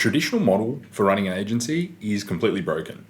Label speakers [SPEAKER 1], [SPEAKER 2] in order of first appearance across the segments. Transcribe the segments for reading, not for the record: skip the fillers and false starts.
[SPEAKER 1] traditional model for running an agency is completely broken.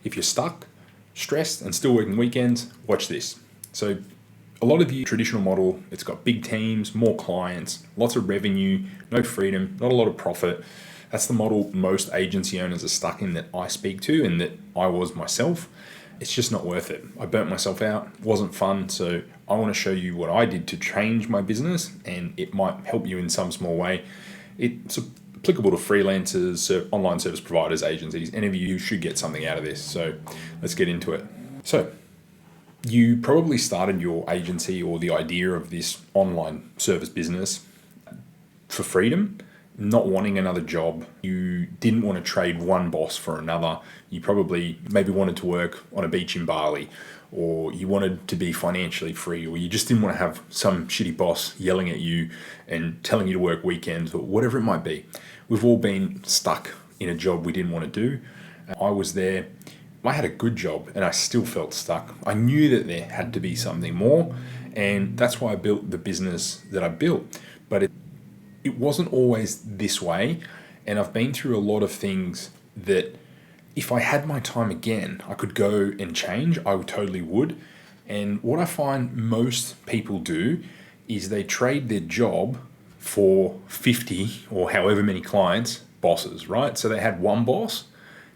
[SPEAKER 1] If you're stuck, stressed, and still working weekends, watch this. So a lot of the traditional model, it's got big teams, more clients, lots of revenue, no freedom, not a lot of profit. That's the model most agency owners are stuck in that I speak to and that I was myself. It's just not worth it. I burnt myself out, it wasn't fun. So I want to show you what I did to change my business, and it might help you in some small way. It's applicable to freelancers, online service providers, agencies. Any of you should get something out of this. So let's get into it. So you probably started your agency or the idea of this online service business for freedom, not wanting another job. You didn't want to trade one boss for another. You probably maybe wanted to work on a beach in Bali, or you wanted to be financially free, or you just didn't want to have some shitty boss yelling at you and telling you to work weekends, or whatever it might be. We've all been stuck in a job we didn't want to do. I was there. I had a good job and I still felt stuck. I knew that there had to be something more, and that's why I built the business that I built. But it wasn't always this way, and I've been through a lot of things that if I had my time again, I could go and change. I totally would. And what I find most people do is they trade their job for 50 or however many clients, bosses, right? So they had one boss.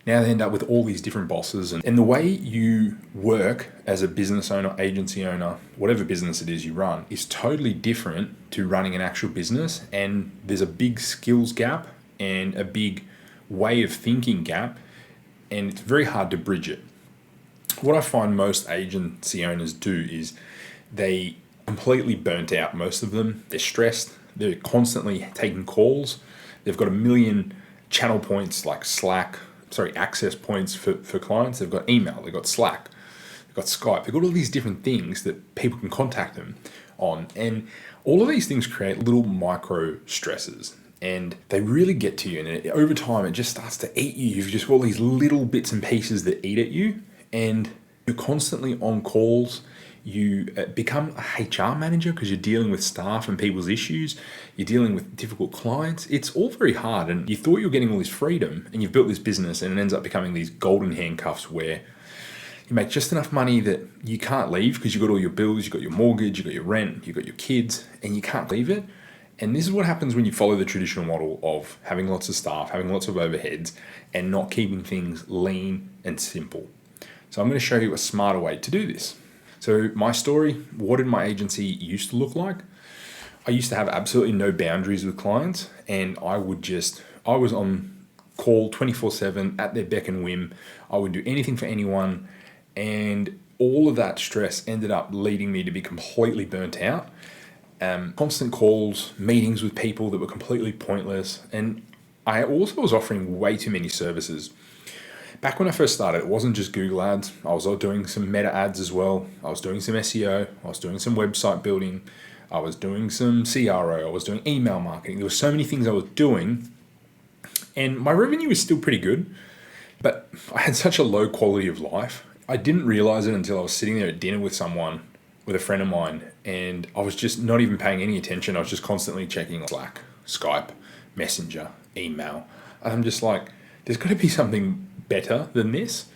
[SPEAKER 1] Now they end up with all these different bosses. And the way you work as a business owner, agency owner, whatever business it is you run, is totally different to running an actual business. And there's a big skills gap and a big way of thinking gap, and it's very hard to bridge it. What I find most agency owners do is they completely burnt out, most of them. They're stressed. They're constantly taking calls. They've got a million channel points like access points for clients. They've got email, they've got Slack, they've got Skype, they've got all these different things that people can contact them on. And all of these things create little micro stresses, and they really get to you. And over time, it just starts to eat you. You've just got all these little bits and pieces that eat at you, and you're constantly on calls. You become a HR manager because you're dealing with staff and people's issues. You're dealing with difficult clients. It's all very hard. And you thought you were getting all this freedom, and you've built this business, and it ends up becoming these golden handcuffs where you make just enough money that you can't leave because you've got all your bills, you've got your mortgage, you've got your rent, you've got your kids, and you can't leave it. And this is what happens when you follow the traditional model of having lots of staff, having lots of overheads, and not keeping things lean and simple. So I'm going to show you a smarter way to do this. So my story, what did my agency used to look like? I used to have absolutely no boundaries with clients, and I was on call 24/7 at their beck and whim. I would do anything for anyone, and all of that stress ended up leading me to be completely burnt out. Constant calls, meetings with people that were completely pointless, and I also was offering way too many services. Back when I first started, it wasn't just Google ads. I was doing some meta ads as well. I was doing some SEO. I was doing some website building. I was doing some CRO. I was doing email marketing. There were so many things I was doing, and my revenue was still pretty good, but I had such a low quality of life. I didn't realize it until I was sitting there at dinner with a friend of mine, and I was just not even paying any attention. I was just constantly checking Slack, Skype, Messenger, email. And I'm just like, there's got to be something better than this.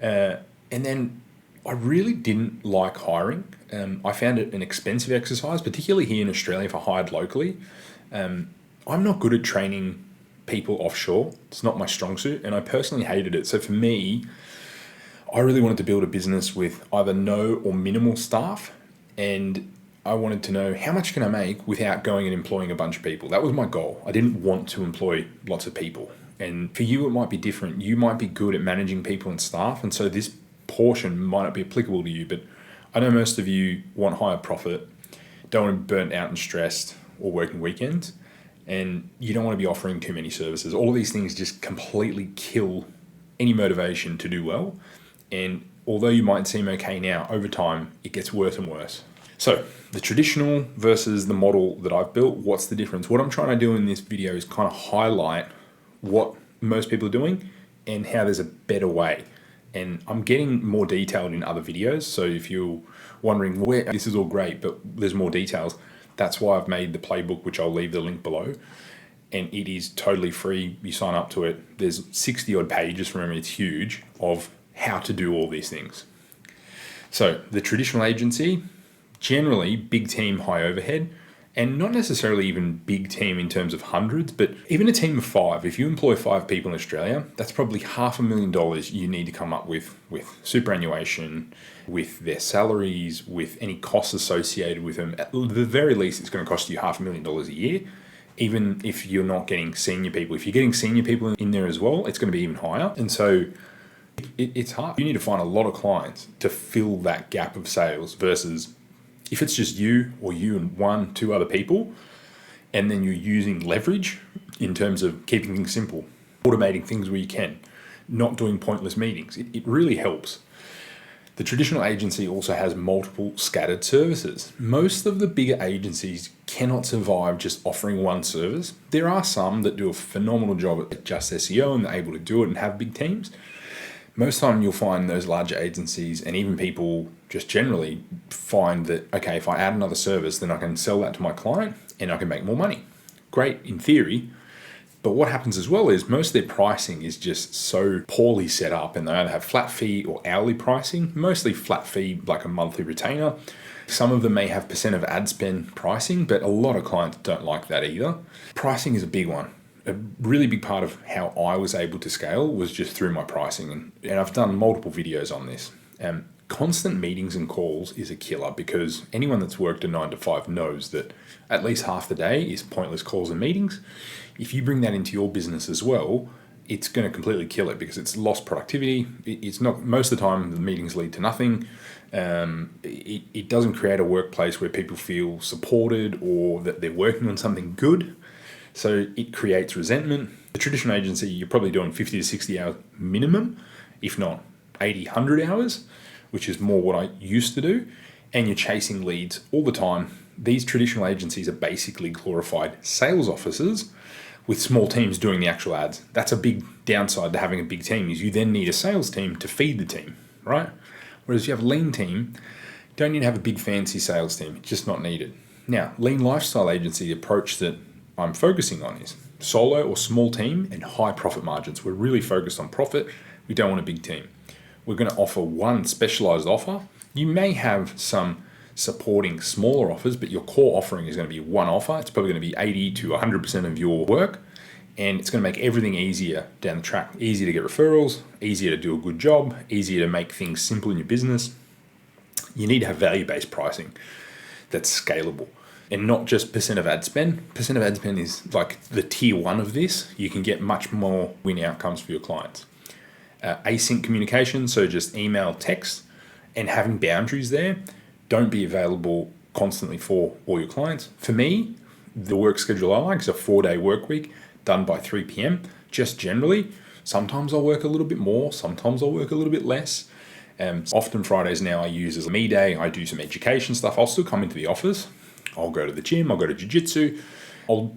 [SPEAKER 1] And then I really didn't like hiring. I found it an expensive exercise, particularly here in Australia if I hired locally. I'm not good at training people offshore. It's not my strong suit, and I personally hated it. So for me, I really wanted to build a business with either no or minimal staff, and I wanted to know how much can I make without going and employing a bunch of people. That was my goal. I didn't want to employ lots of people. And for you, it might be different. You might be good at managing people and staff, and so this portion might not be applicable to you, but I know most of you want higher profit, don't want to be burnt out and stressed or working weekends, and you don't want to be offering too many services. All of these things just completely kill any motivation to do well. And although you might seem okay now, over time, it gets worse and worse. So the traditional versus the model that I've built, what's the difference? What I'm trying to do in this video is kind of highlight what most people are doing and how there's a better way. And I'm getting more detailed in other videos. So if you're wondering where this is all great, but there's more details, that's why I've made the playbook, which I'll leave the link below. and it is totally free. You sign up to it. There's 60 odd pages from memory. It's huge of how to do all these things. So the traditional agency, generally big team, high overhead, and not necessarily even big team in terms of hundreds, but even a team of 5. If you employ 5 people in Australia, that's probably $500,000 you need to come up with superannuation, with their salaries, with any costs associated with them. At the very least, it's going to cost you $500,000 a year. Even if you're not getting senior people, if you're getting senior people in there as well, it's going to be even higher. And so it's hard. You need to find a lot of clients to fill that gap of sales versus if it's just you or you and 1-2 other people, and then you're using leverage in terms of keeping things simple, automating things where you can, not doing pointless meetings. It really helps. The traditional agency also has multiple scattered services. Most of the bigger agencies cannot survive just offering one service. There are some that do a phenomenal job at just SEO and they're able to do it and have big teams. Most of the time you'll find those larger agencies and even people just generally find that, okay, if I add another service, then I can sell that to my client and I can make more money. Great in theory. But what happens as well is most of their pricing is just so poorly set up, and they either have flat fee or hourly pricing, mostly flat fee, like a monthly retainer. Some of them may have % of ad spend pricing, but a lot of clients don't like that either. Pricing is a big one. A really big part of how I was able to scale was just through my pricing. And I've done multiple videos on this. Constant meetings and calls is a killer because anyone that's worked a 9 to 5 knows that at least half the day is pointless calls and meetings. If you bring that into your business as well, it's going to completely kill it because it's lost productivity. It's not, most of the time the meetings lead to nothing. It doesn't create a workplace where people feel supported or that they're working on something good. So it creates resentment. The traditional agency, you're probably doing 50 to 60 hours minimum, if not 80, 100 hours, which is more what I used to do. And you're chasing leads all the time. These traditional agencies are basically glorified sales offices with small teams doing the actual ads. That's a big downside to having a big team is you then need a sales team to feed the team, right? Whereas if you have a lean team, you don't need to have a big fancy sales team. It's just not needed. Now, lean lifestyle agency, the approach that I'm focusing on is solo or small team and high profit margins. We're really focused on profit. We don't want a big team. We're going to offer one specialized offer. You may have some supporting smaller offers, but your core offering is going to be one offer. It's probably going to be 80 to 100% of your work, and it's going to make everything easier down the track. Easier to get referrals, easier to do a good job, easier to make things simple in your business. You need to have value-based pricing that's scalable. And not just % of ad spend. % of ad spend is like the tier 1 of this. You can get much more win outcomes for your clients. Async communication, so just email, text, and having boundaries there. Don't be available constantly for all your clients. For me, the work schedule I like is a 4-day work week done by 3 p.m. Just generally, sometimes I'll work a little bit more, sometimes I'll work a little bit less. Often Fridays now I use as a me day. I do some education stuff. I'll still come into the office. I'll go to the gym, I'll go to jiu-jitsu, I'll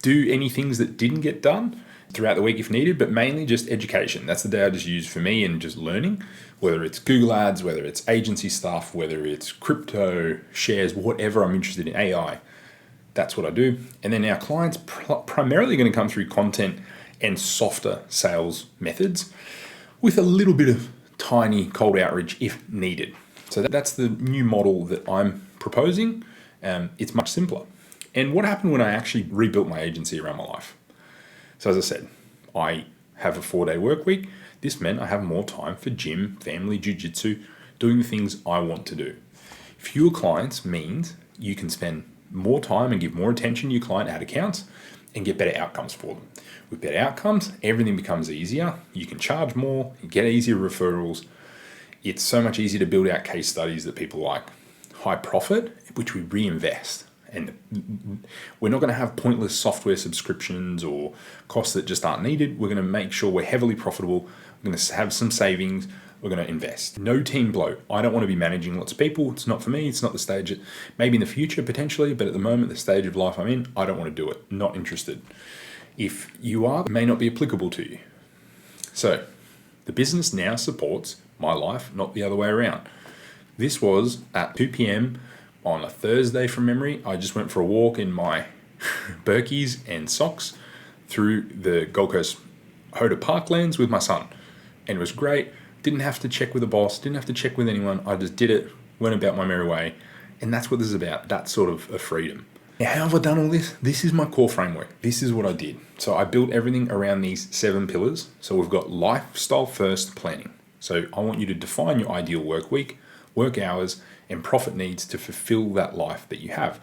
[SPEAKER 1] do any things that didn't get done throughout the week if needed, but mainly just education. That's the day I just use for me and just learning, whether it's Google Ads, whether it's agency stuff, whether it's crypto, shares, whatever I'm interested in, AI. That's what I do. And then our clients primarily going to come through content and softer sales methods with a little bit of tiny cold outreach if needed. So that's the new model that I'm proposing. It's much simpler. And what happened when I actually rebuilt my agency around my life? So as I said, I have a 4-day work week. This meant I have more time for gym, family, jiu-jitsu, doing the things I want to do. Fewer clients means you can spend more time and give more attention to your client ad accounts and get better outcomes for them. With better outcomes, everything becomes easier. You can charge more, you get easier referrals. It's so much easier to build out case studies that people like. High profit, which we reinvest. And we're not going to have pointless software subscriptions or costs that just aren't needed. We're going to make sure we're heavily profitable. We're going to have some savings. We're going to invest. No team bloat. I don't want to be managing lots of people. It's not for me. It's not the stage. Maybe in the future, potentially, but at the moment, the stage of life I'm in, I don't want to do it. Not interested. If you are, it may not be applicable to you. So the business now supports my life, not the other way around. This was at 2 p.m. on a Thursday from memory. I just went for a walk in my Berkeys and socks. through the Gold Coast Hoda Parklands with my son. And it was great. Didn't have to check with a boss, didn't have to check with anyone. I just did it, went about my merry way. And that's what this is about, that sort of a freedom. Now, how have I done all this? This is my core framework. This is what I did. So I built everything around these 7 pillars. So we've got lifestyle first planning. So I want you to define your ideal work week, work hours, and profit needs to fulfill that life that you have.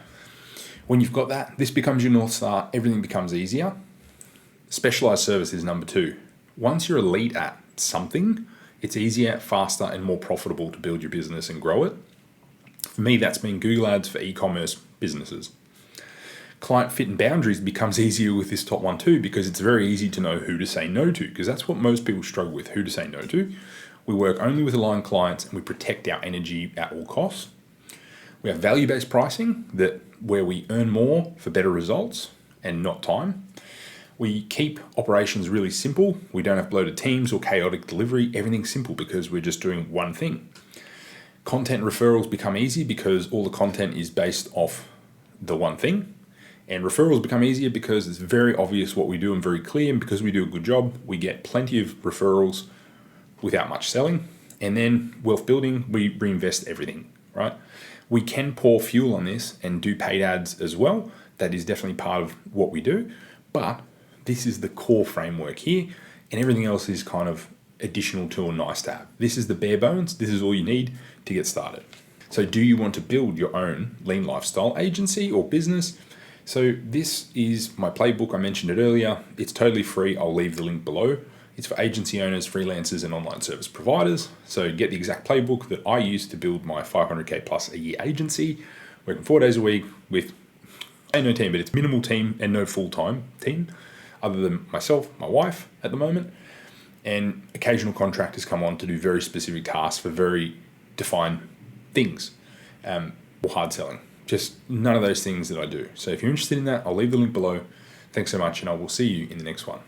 [SPEAKER 1] When you've got that, this becomes your North Star. Everything becomes easier. Specialized service is number 2. Once you're elite at something, it's easier, faster, and more profitable to build your business and grow it. For me, that's been Google Ads for e-commerce businesses. Client fit and boundaries becomes easier with this top one too, because it's very easy to know who to say no to, because that's what most people struggle with, who to say no to. We work only with aligned clients and we protect our energy at all costs. We have value-based pricing where we earn more for better results and not time. We keep operations really simple. We don't have bloated teams or chaotic delivery. Everything's simple because we're just doing one thing. Content referrals become easy because all the content is based off the one thing. And referrals become easier because it's very obvious what we do and very clear. And because we do a good job, we get plenty of referrals without much selling. And then wealth building, we reinvest everything, right? We can pour fuel on this and do paid ads as well. That is definitely part of what we do. But this is the core framework here. And everything else is kind of additional to or nice to have. This is the bare bones. This is all you need to get started. So do you want to build your own lean lifestyle agency or business? So this is my playbook. I mentioned it earlier. It's totally free. I'll leave the link below. It's for agency owners, freelancers, and online service providers. So get the exact playbook that I use to build my 500K plus a year agency, working 4 days a week with no team, but it's minimal team and no full-time team other than myself, my wife at the moment. And occasional contractors come on to do very specific tasks for very defined things or hard selling. Just none of those things that I do. So if you're interested in that, I'll leave the link below. Thanks so much, and I will see you in the next one.